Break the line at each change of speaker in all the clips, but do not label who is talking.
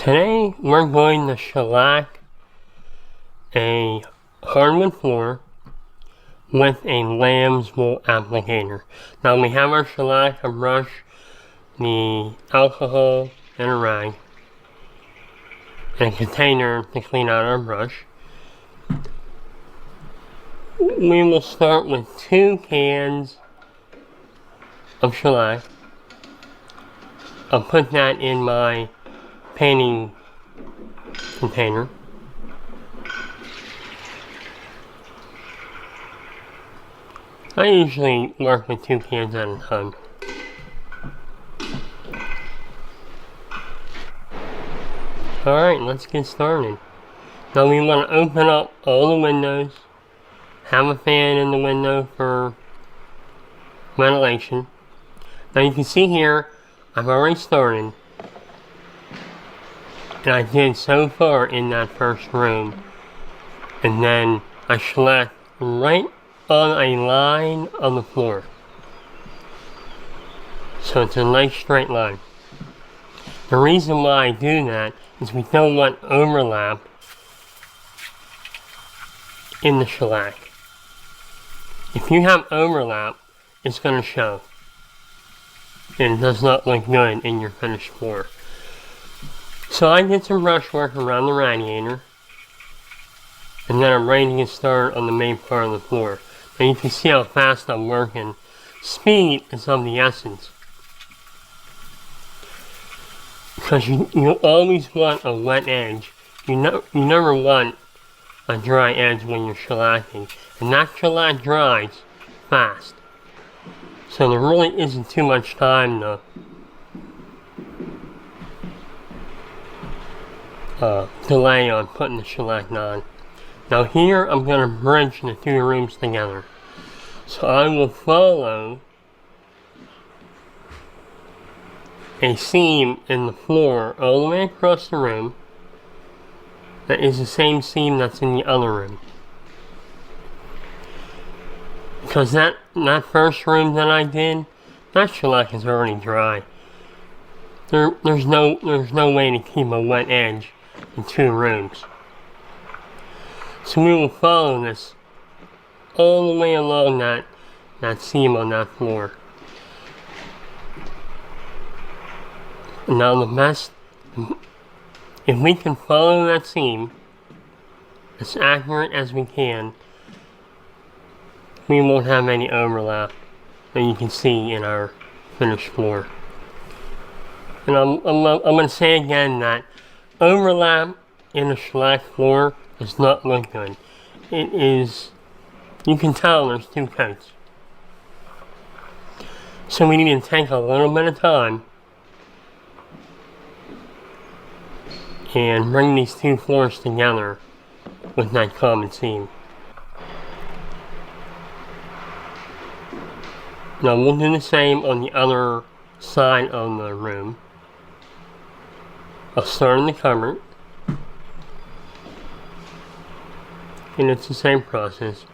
Today we're going to shellac a hardwood floor with a lamb's wool applicator. Now we have our shellac, a brush, the alcohol, and a rag, and a container to clean out our brush. We will start with 2 cans of shellac. I'll put that in my painting container. I usually work with 2 cans at a time. Alright, let's get started. Now we want to open up all the windows, have a fan in the window for ventilation. Now you can see here, I've already started. And I did so far in that first room, and then I shellacked right on a line on the floor, so it's a nice straight line. The reason why I do that is we don't want overlap in the shellac. If you have overlap, it's going to show, and it does not look good in your finished floor. So I did some brush work around the radiator, and then I'm ready to get started on the main part of the floor. Now you can see how fast I'm working. Speed is of the essence, because you always want a wet edge. You never want a dry edge when you're shellacking, and that shellac dries fast. So there really isn't too much time to delay on putting the shellac on. Now here I'm going to bridge the 2 rooms together. So I will follow a seam in the floor all the way across the room that is the same seam that's in the other room. Because that first room that I did, that shellac is already dry. There's no way to keep a wet edge in 2 rooms. So we will follow this all the way along that seam on that floor. Now the best, if we can follow that seam as accurate as we can, we won't have any overlap that you can see in our finished floor. And I'm going to say again that overlap in a shellac floor does not look good. It is, you can tell there's 2 coats. So we need to take a little bit of time and bring these 2 floors together with that common seam. Now we'll do the same on the other side of the room. I'll start in the cupboard, and it's the same process.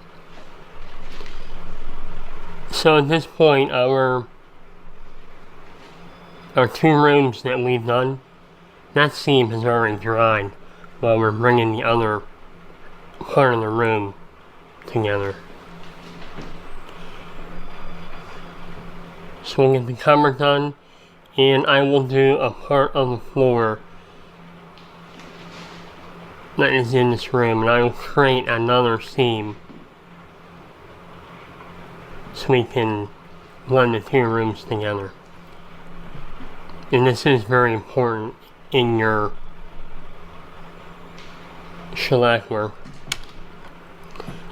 So at this point, our 2 rooms that we've done, that seam has already dried while we're bringing the other part of the room together. So we'll get the cupboard done, and I will do a part of the floor that is in this room, and I will create another seam so we can blend the 2 rooms together. And this is very important in your shellac work.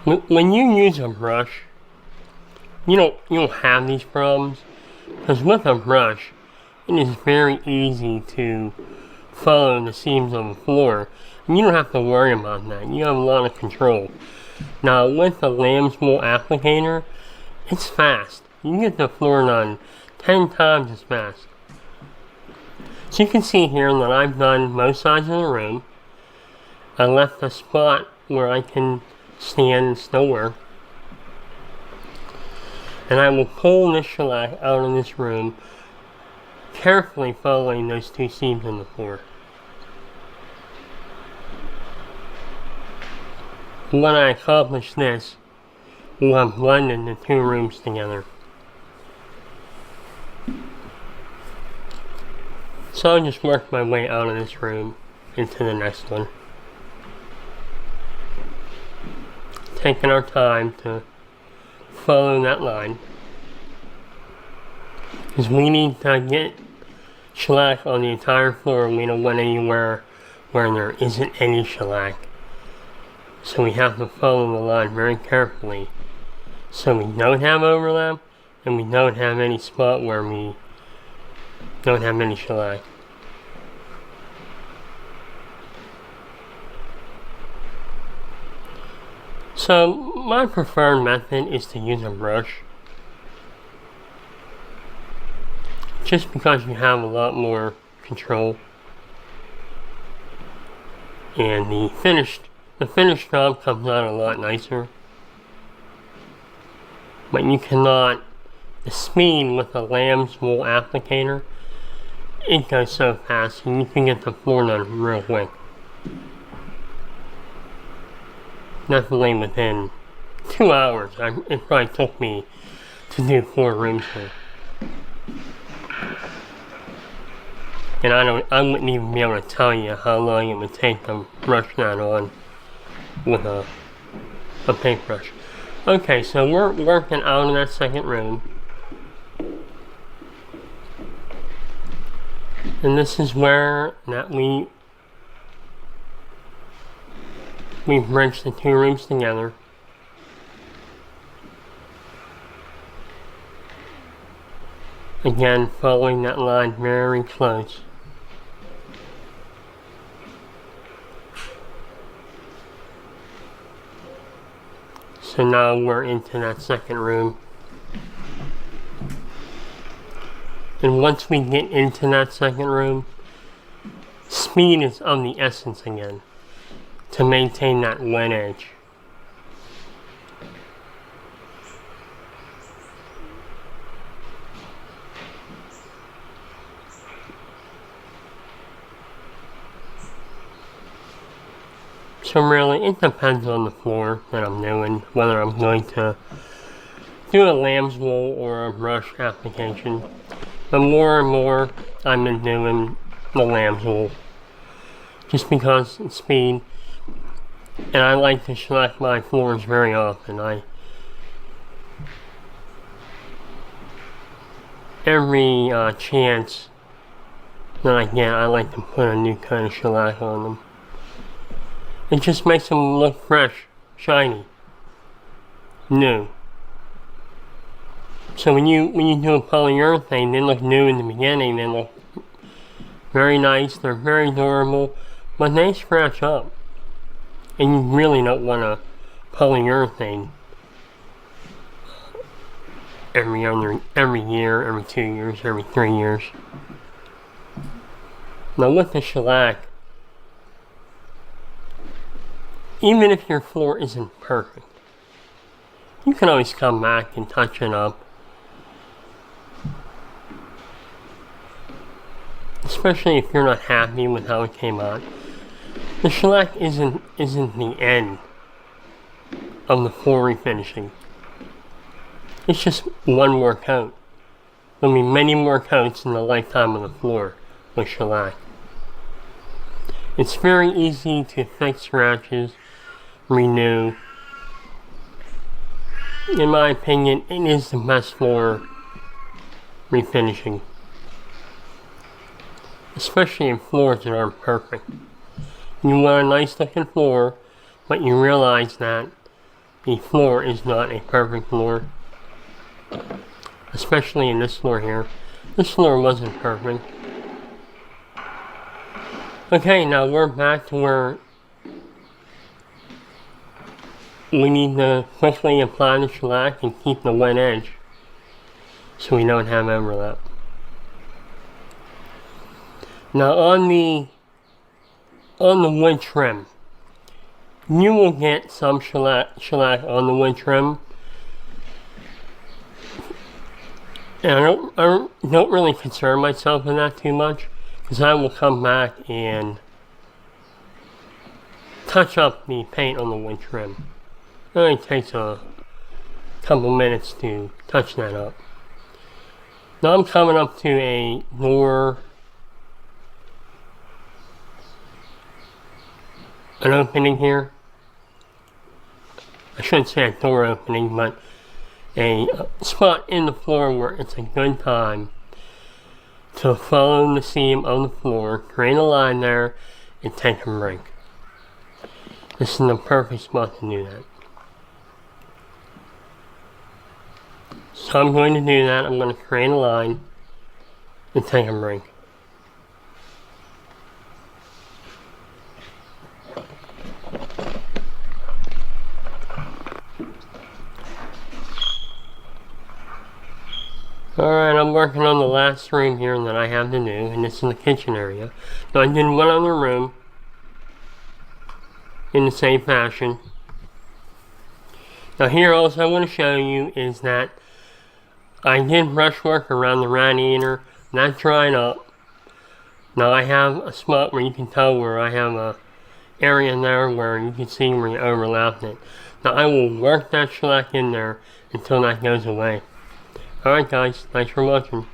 When you use a brush, you don't have these problems, because with a brush it is very easy to follow the seams on the floor, and you don't have to worry about that. You have a lot of control. Now with the lamb's wool applicator, it's fast. You can get the floor done 10 times as fast. So you can see here that I've done most sides of the room. I left a spot where I can stand and still work. And I will pull this shellac out of this room, carefully following those 2 seams in the floor. when I accomplish this, we'll have blended the two rooms together. So I'll just work my way out of this room into the next one. Taking our time to follow that line. Because we need to get shellac on the entire floor. We don't want anywhere where there isn't any shellac. So we have to follow the line very carefully. So we don't have overlap and we don't have any spot where we don't have any shellac. So my preferred method is to use a brush. Just because you have a lot more control. And the finished job comes out a lot nicer. But you cannot, the speed with a lamb's wool applicator, it goes so fast and you can get the floor done real quick. Definitely within 2 hours, it probably took me to do 4 rooms here. And I wouldn't even be able to tell you how long it would take to brush that on with a paintbrush. Okay, so we're working out of that second room. And this is where that we bridged the two rooms together. Again, following that line very close. So now we're into that second room. And once we get into that second room, speed is of the essence again to maintain that wet edge. So really, it depends on the floor that I'm doing, whether I'm going to do a lamb's wool or a brush application. But more and more, I've been doing the lamb's wool, just because it's speed, and I like to shellac my floors very often. Every chance that I get, I like to put a new coat of shellac on them. It just makes them look fresh, shiny, new. So when you do a polyurethane, they look new in the beginning. They look very nice. They're very durable, but they scratch up, and you really don't want a polyurethane every year, every 2 years, every 3 years. Now with the shellac, even if your floor isn't perfect, you can always come back and touch it up. Especially if you're not happy with how it came out. The shellac isn't the end of the floor refinishing. It's just one more coat. There'll be many more coats in the lifetime of the floor with shellac. It's very easy to fix scratches, renew. In my opinion, it is the best floor refinishing. Especially in floors that aren't perfect. You want a nice looking floor, but you realize that the floor is not a perfect floor. Especially in this floor here. This floor wasn't perfect. Okay, now we're back to where we need to quickly apply the shellac and keep the wet edge so we don't have overlap. Now on the wood trim, you will get some shellac on the wood trim. And I don't really concern myself with that too much, because I will come back and touch up the paint on the wood trim. It only takes a couple minutes to touch that up. Now I'm coming up to a door, an opening here. I shouldn't say a door opening, but a spot in the floor where it's a good time to follow the seam on the floor, create a line there, and take a break. This is the perfect spot to do that. So I'm going to do that. I'm going to create a line and take a break. Alright, I'm working on the last room here that I have to do, and this is the kitchen area. Now I did one other room in the same fashion. Now here also I want to show you is that I did brushwork around the radiator. That dried up. Now I have a spot where you can tell where I have a area there where you can see where you overlapped it. Now I will work that shellac in there until that goes away. Alright guys, thanks for watching.